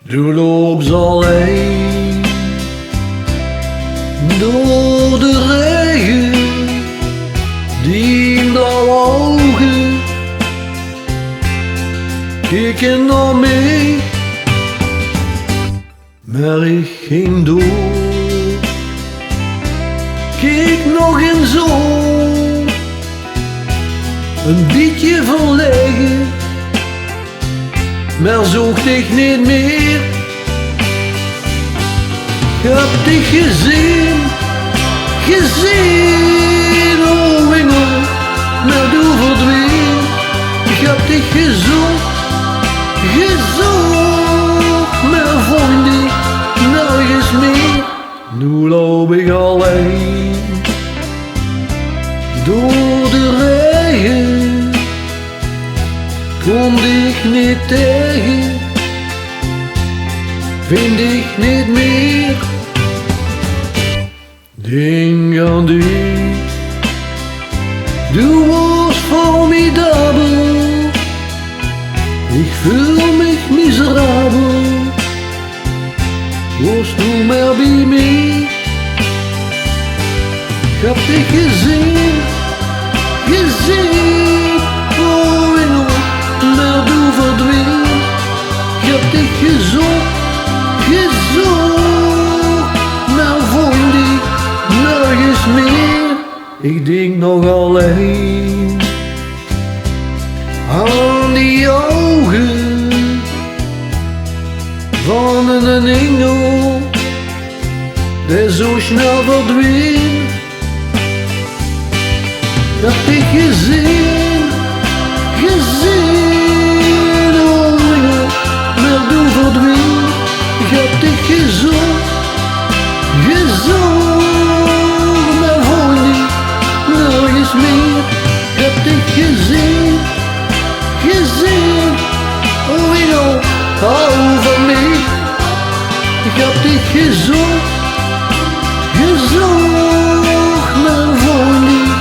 Du loopt alleen door de regen, die blauwe ogen keken naar mij, maar ik ging door. Kijk nog eens zo, een beetje verlegen, maar zocht ik niet meer. Ik heb dich gezien, oh engel, maar du verdween. Ik heb dich gezocht, maar vond ik nergens meer. Nu loop ik alleen door de regen, kom ik niet tegen, vind ik niet meer. Denk aan dich, du was formidabel, ik voel mich miserabel, was nu maar bij mij. Ik heb dich gezien, oh engel, maar du verdween. Ik heb dich gezocht, maar vond ik nergens meer. Ik denk nog alleen aan die ogen van een engel die zo snel verdween. Ik heb dich gezien, oh engel, maar du verdween. Ik heb dich gezocht, maar vond ik nergens meer. Ik heb dich gezien, oh engel, hou van mij. Ik heb dich gezocht, maar vond ik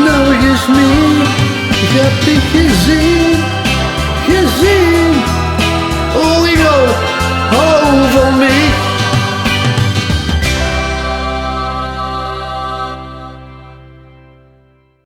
nergens meer. Ik heb dich gezien.